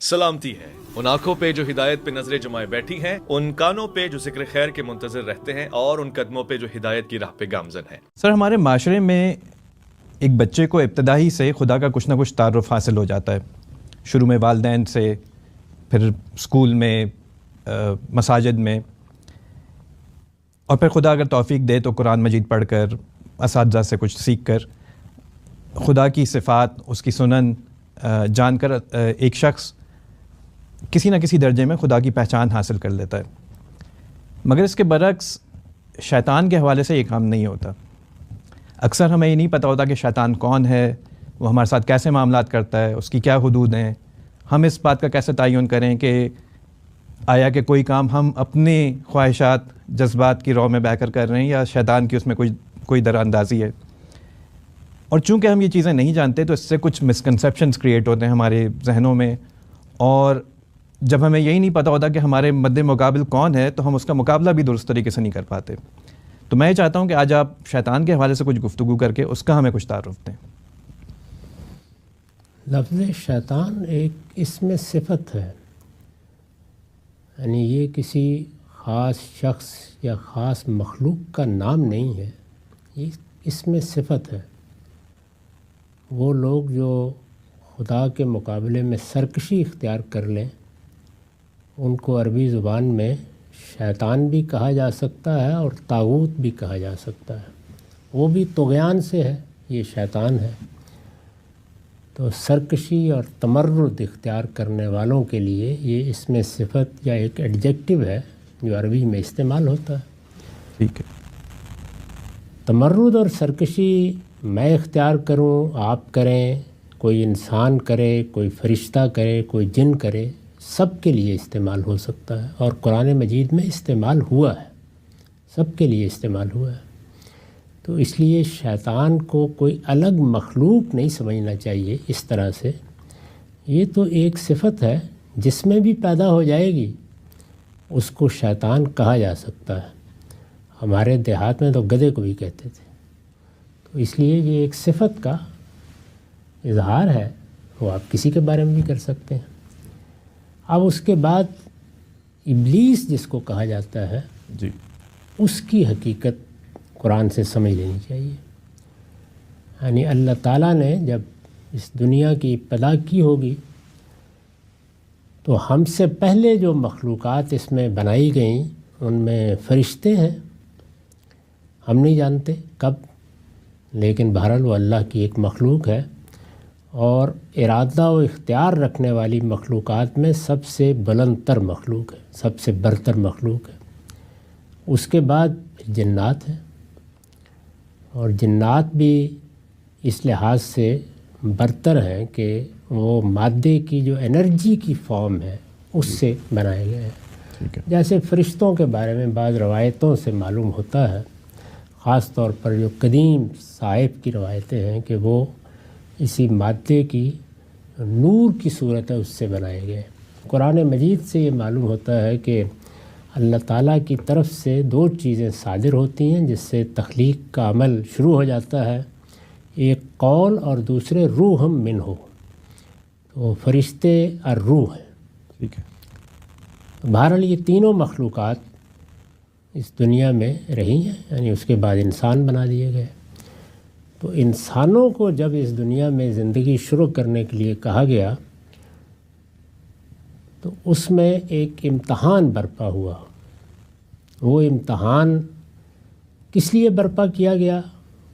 سلامتی ہے ان آنکھوں پہ جو ہدایت پہ نظریں جمائے بیٹھی ہیں، ان کانوں پہ جو ذکر خیر کے منتظر رہتے ہیں، اور ان قدموں پہ جو ہدایت کی راہ پہ گامزن ہیں۔ سر، ہمارے معاشرے میں ایک بچے کو ابتدائی سے خدا کا کچھ نہ کچھ تعارف حاصل ہو جاتا ہے، شروع میں والدین سے، پھر اسکول میں، مساجد میں، اور پھر خدا اگر توفیق دے تو قرآن مجید پڑھ کر، اساتذہ سے کچھ سیکھ کر، خدا کی صفات، اس کی سنن جان کر ایک شخص کسی نہ کسی درجے میں خدا کی پہچان حاصل کر لیتا ہے۔ مگر اس کے برعکس شیطان کے حوالے سے یہ کام نہیں ہوتا۔ اکثر ہمیں یہ نہیں پتہ ہوتا کہ شیطان کون ہے، وہ ہمارے ساتھ کیسے معاملات کرتا ہے، اس کی کیا حدود ہیں۔ ہم اس بات کا کیسے تعین کریں کہ آیا کہ کوئی کام ہم اپنے خواہشات، جذبات کی رو میں بہہ کر رہے ہیں، یا شیطان کی اس میں کوئی در اندازی ہے۔ اور چونکہ ہم یہ چیزیں نہیں جانتے تو اس سے کچھ مسکنسیپشنز کریٹ ہوتے ہیں ہمارے ذہنوں میں، اور جب ہمیں یہی نہیں پتہ ہوتا کہ ہمارے مد مقابل کون ہے تو ہم اس کا مقابلہ بھی درست طریقے سے نہیں کر پاتے۔ تو میں یہ چاہتا ہوں کہ آج آپ شیطان کے حوالے سے کچھ گفتگو کر کے اس کا ہمیں کچھ تعارف دیں۔ لفظ شیطان ایک اسم صفت ہے، یعنی یہ کسی خاص شخص یا خاص مخلوق کا نام نہیں ہے، یہ اسم صفت ہے۔ وہ لوگ جو خدا کے مقابلے میں سرکشی اختیار کر لیں، ان کو عربی زبان میں شیطان بھی کہا جا سکتا ہے اور طاغوت بھی کہا جا سکتا ہے۔ وہ بھی طغیان سے ہے، یہ شیطان ہے۔ تو سرکشی اور تمرد اختیار کرنے والوں کے لیے یہ اسم صفت یا ایک ایڈجیکٹو ہے جو عربی میں استعمال ہوتا ہے۔ ٹھیک ہے۔ تمرد اور سرکشی میں اختیار کروں، آپ کریں، کوئی انسان کرے، کوئی فرشتہ کرے، کوئی جن کرے، سب کے لیے استعمال ہو سکتا ہے، اور قرآن مجید میں استعمال ہوا ہے، سب کے لیے استعمال ہوا ہے۔ تو اس لیے شیطان کو کوئی الگ مخلوق نہیں سمجھنا چاہیے اس طرح سے۔ یہ تو ایک صفت ہے، جس میں بھی پیدا ہو جائے گی اس کو شیطان کہا جا سکتا ہے۔ ہمارے دیہات میں تو گدھے کو بھی کہتے تھے۔ تو اس لیے یہ ایک صفت کا اظہار ہے، وہ آپ کسی کے بارے میں بھی کر سکتے ہیں۔ اب اس کے بعد ابلیس جس کو کہا جاتا ہے، جی، اس کی حقیقت قرآن سے سمجھ لینی چاہیے۔ یعنی اللہ تعالیٰ نے جب اس دنیا کی ابتدا کی ہوگی تو ہم سے پہلے جو مخلوقات اس میں بنائی گئیں ان میں فرشتے ہیں، ہم نہیں جانتے کب، لیکن بہرحال وہ اللہ کی ایک مخلوق ہے، اور ارادہ و اختیار رکھنے والی مخلوقات میں سب سے بلند تر مخلوق ہے، سب سے برتر مخلوق ہے۔ اس کے بعد جنات ہیں، اور جنات بھی اس لحاظ سے برتر ہیں کہ وہ مادے کی جو انرجی کی فارم ہے اس سے بنائے گئے ہیں۔ جیسے فرشتوں کے بارے میں بعض روایتوں سے معلوم ہوتا ہے، خاص طور پر جو قدیم صحائف کی روایتیں ہیں، کہ وہ اسی مادے کی نور کی صورت ہے اس سے بنائے گئے۔ قرآن مجید سے یہ معلوم ہوتا ہے کہ اللہ تعالیٰ کی طرف سے دو چیزیں صادر ہوتی ہیں جس سے تخلیق کا عمل شروع ہو جاتا ہے، ایک قول اور دوسرے روح من ہو۔ تو فرشتے اور روح ہیں۔ ٹھیک ہے۔ بہرحال یہ تینوں مخلوقات اس دنیا میں رہی ہیں، یعنی اس کے بعد انسان بنا دیے گئے۔ تو انسانوں کو جب اس دنیا میں زندگی شروع کرنے کے لیے کہا گیا تو اس میں ایک امتحان برپا ہوا۔ وہ امتحان کس لیے برپا کیا گیا؟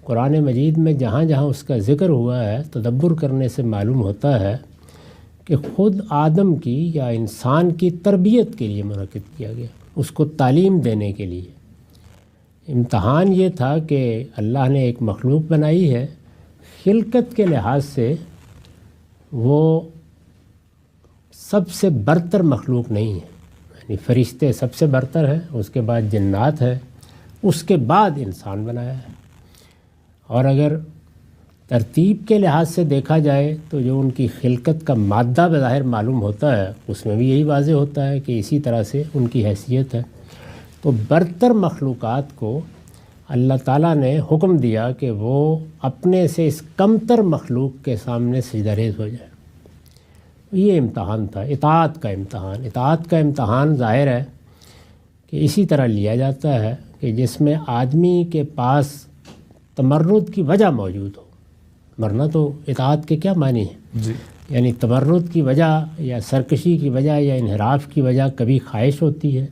قرآن مجید میں جہاں جہاں اس کا ذکر ہوا ہے، تدبر کرنے سے معلوم ہوتا ہے کہ خود آدم کی یا انسان کی تربیت کے لیے منعقد کیا گیا، اس کو تعلیم دینے کے لیے۔ امتحان یہ تھا کہ اللہ نے ایک مخلوق بنائی ہے، خلقت کے لحاظ سے وہ سب سے برتر مخلوق نہیں ہے، یعنی فرشتے سب سے برتر ہیں، اس کے بعد جنات ہے، اس کے بعد انسان بنایا ہے۔ اور اگر ترتیب کے لحاظ سے دیکھا جائے تو جو ان کی خلقت کا مادہ بظاہر معلوم ہوتا ہے اس میں بھی یہی واضح ہوتا ہے کہ اسی طرح سے ان کی حیثیت ہے۔ تو برتر مخلوقات کو اللہ تعالیٰ نے حکم دیا کہ وہ اپنے سے اس کمتر مخلوق کے سامنے سجدہ ریز ہو جائے۔ یہ امتحان تھا، اطاعت کا امتحان۔ اطاعت کا امتحان ظاہر ہے کہ اسی طرح لیا جاتا ہے کہ جس میں آدمی کے پاس تمرد کی وجہ موجود ہو، ورنہ تو اطاعت کے کیا معنی ہیں؟ جی یعنی تمرد کی وجہ یا سرکشی کی وجہ یا انحراف کی وجہ کبھی خواہش ہوتی ہے،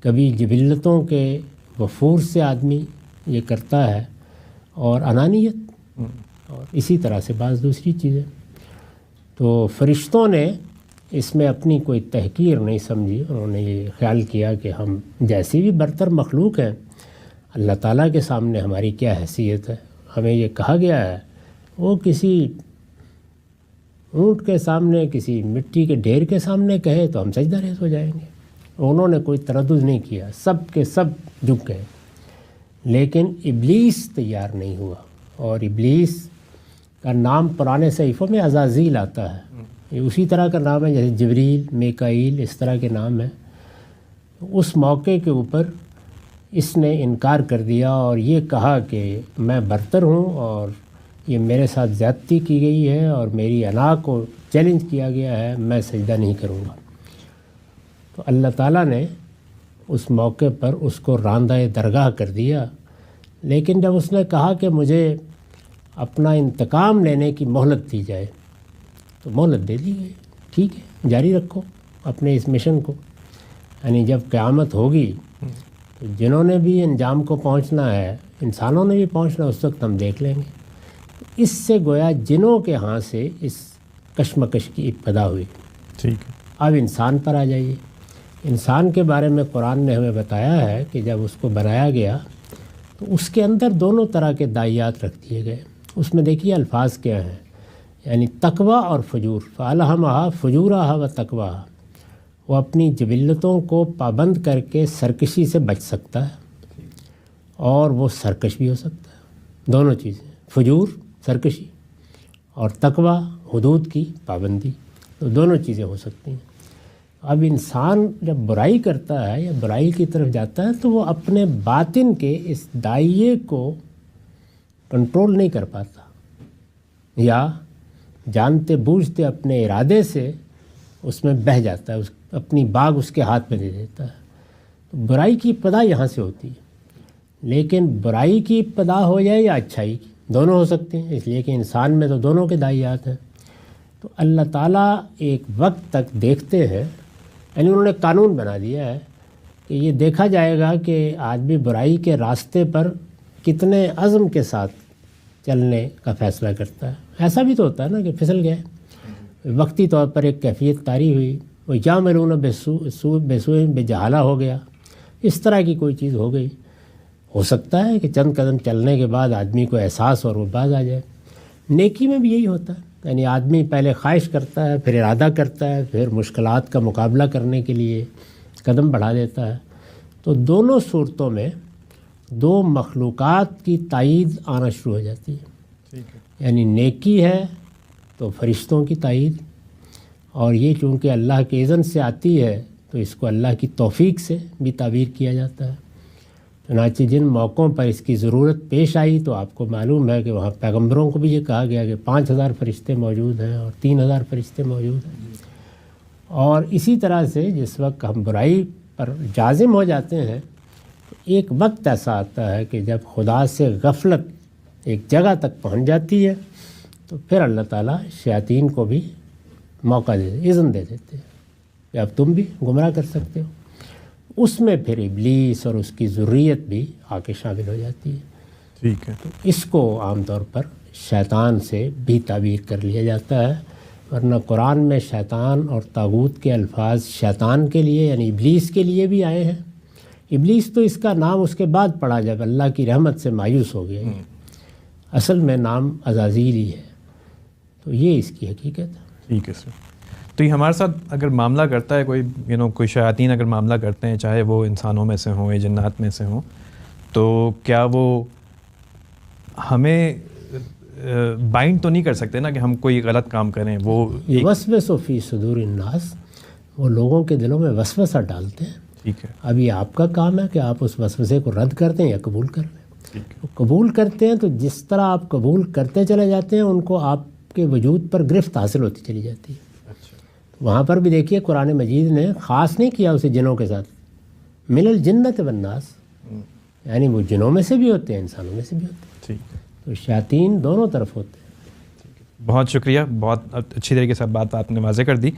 کبھی جبلتوں کے وفور سے آدمی یہ کرتا ہے، اور انانیت، اور اسی طرح سے بعض دوسری چیزیں۔ تو فرشتوں نے اس میں اپنی کوئی تحقیر نہیں سمجھی، انہوں نے یہ خیال کیا کہ ہم جیسی بھی برتر مخلوق ہیں، اللہ تعالیٰ کے سامنے ہماری کیا حیثیت ہے۔ ہمیں یہ کہا گیا ہے وہ کسی اونٹ کے سامنے، کسی مٹی کے ڈھیر کے سامنے کہے تو ہم سجدہ ریز ہو جائیں گے۔ انہوں نے کوئی تردد نہیں کیا، سب کے سب جھک گئے، لیکن ابلیس تیار نہیں ہوا۔ اور ابلیس کا نام پرانے صحیفوں میں عزازیل آتا ہے، یہ اسی طرح کا نام ہے جیسے جبریل، میکائیل، اس طرح کے نام ہیں۔ اس موقع کے اوپر اس نے انکار کر دیا اور یہ کہا کہ میں برتر ہوں اور یہ میرے ساتھ زیادتی کی گئی ہے اور میری انا کو چیلنج کیا گیا ہے، میں سجدہ نہیں کروں گا۔ تو اللہ تعالیٰ نے اس موقع پر اس کو راندہ درگاہ کر دیا، لیکن جب اس نے کہا کہ مجھے اپنا انتقام لینے کی مہلت دی جائے تو مہلت دے دی گئی، ٹھیک ہے جاری رکھو اپنے اس مشن کو، یعنی جب قیامت ہوگی تو جنہوں نے بھی انجام کو پہنچنا ہے، انسانوں نے بھی پہنچنا، اس وقت ہم دیکھ لیں گے۔ اس سے گویا جنوں کے ہاں سے اس کشمکش کی ابتدا ہوئی۔ ٹھیک ہے، اب انسان پر آ جائیے۔ انسان کے بارے میں قرآن نے ہمیں بتایا ہے کہ جب اس کو بنایا گیا تو اس کے اندر دونوں طرح کے داعیات رکھ دیے گئے۔ اس میں دیکھیے الفاظ کیا ہیں، یعنی تقوی اور فجور، فَأَلْهَمَهَا فُجُورَهَا وَتَقْوَاهَا، وہ اپنی جبلتوں کو پابند کر کے سرکشی سے بچ سکتا ہے اور وہ سرکش بھی ہو سکتا ہے، دونوں چیزیں، فجور سرکشی اور تقوی حدود کی پابندی، تو دونوں چیزیں ہو سکتی ہیں۔ اب انسان جب برائی کرتا ہے یا برائی کی طرف جاتا ہے تو وہ اپنے باطن کے اس دائیے کو کنٹرول نہیں کر پاتا، یا جانتے بوجھتے اپنے ارادے سے اس میں بہہ جاتا ہے، اپنی باغ اس کے ہاتھ میں دے دیتا ہے۔ تو برائی کی ابتدا یہاں سے ہوتی ہے، لیکن برائی کی ابتدا ہو جائے یا اچھائی کی، دونوں ہو سکتے ہیں، اس لیے کہ انسان میں تو دونوں کے داعیات ہیں۔ تو اللہ تعالیٰ ایک وقت تک دیکھتے ہیں، یعنی انہوں نے قانون بنا دیا ہے کہ یہ دیکھا جائے گا کہ آدمی برائی کے راستے پر کتنے عزم کے ساتھ چلنے کا فیصلہ کرتا ہے۔ ایسا بھی تو ہوتا ہے نا کہ پھسل گئے، وقتی طور پر ایک کیفیت طاری ہوئی، وہ یعملون بسوء بجہالہ ہو گیا، اس طرح کی کوئی چیز ہو گئی۔ ہو سکتا ہے کہ چند قدم چلنے کے بعد آدمی کو احساس اور وہ باز آ جائے۔ نیکی میں بھی یہی ہوتا ہے، یعنی آدمی پہلے خواہش کرتا ہے، پھر ارادہ کرتا ہے، پھر مشکلات کا مقابلہ کرنے کے لیے قدم بڑھا دیتا ہے۔ تو دونوں صورتوں میں دو مخلوقات کی تائید آنا شروع ہو جاتی ہے، یعنی نیکی ہے تو فرشتوں کی تائید، اور یہ چونکہ اللہ کے اذن سے آتی ہے تو اس کو اللہ کی توفیق سے بھی تعبیر کیا جاتا ہے۔ چنانچہ جن موقعوں پر اس کی ضرورت پیش آئی تو آپ کو معلوم ہے کہ وہاں پیغمبروں کو بھی یہ کہا گیا کہ 5000 فرشتے موجود ہیں اور 3000 فرشتے موجود ہیں۔ اور اسی طرح سے جس وقت ہم برائی پر جازم ہو جاتے ہیں، ایک وقت ایسا آتا ہے کہ جب خدا سے غفلت ایک جگہ تک پہنچ جاتی ہے تو پھر اللہ تعالیٰ شیاطین کو بھی موقع اذن دے دیتے ہیں کہ اب تم بھی گمراہ کر سکتے ہو۔ اس میں پھر ابلیس اور اس کی ذریت بھی آ کے شامل ہو جاتی ہے۔ ٹھیک ہے، تو اس کو عام طور پر شیطان سے بھی تعبیر کر لیا جاتا ہے، ورنہ قرآن میں شیطان اور طاغوت کے الفاظ شیطان کے لیے یعنی ابلیس کے لیے بھی آئے ہیں۔ ابلیس تو اس کا نام اس کے بعد پڑا جب اللہ کی رحمت سے مایوس ہو گیا، اصل میں نام عزازیل ہی ہے۔ تو یہ اس کی حقیقت ہے۔ ٹھیک ہے سر، تو یہ ہمارے ساتھ اگر معاملہ کرتا ہے کوئی کوئی شیاطین اگر معاملہ کرتے ہیں، چاہے وہ انسانوں میں سے ہوں یا جنات میں سے ہوں، تو کیا وہ ہمیں بائنڈ تو نہیں کر سکتے نا کہ ہم کوئی غلط کام کریں؟ وہ وسوسہ فی صدور الناس، وہ لوگوں کے دلوں میں وسوسہ ڈالتے ہیں۔ ٹھیک ہے، اب یہ آپ کا کام ہے کہ آپ اس وسوسے کو رد کر دیں یا قبول کر لیں۔ قبول کرتے ہیں تو جس طرح آپ قبول کرتے چلے جاتے ہیں ان کو آپ کے وجود پر گرفت حاصل ہوتی چلی جاتی ہے۔ اچھا، وہاں پر بھی دیکھیے قرآن مجید نے خاص نہیں کیا اسے جنوں کے ساتھ، من الجنت والناس، یعنی وہ جنوں میں سے بھی ہوتے ہیں، انسانوں میں سے بھی ہوتے ہیں، ٹھیک، تو شیاطین دونوں طرف ہوتے ہیں۔ بہت شکریہ، بہت اچھی طریقے سے بات آپ نے واضح کر دی۔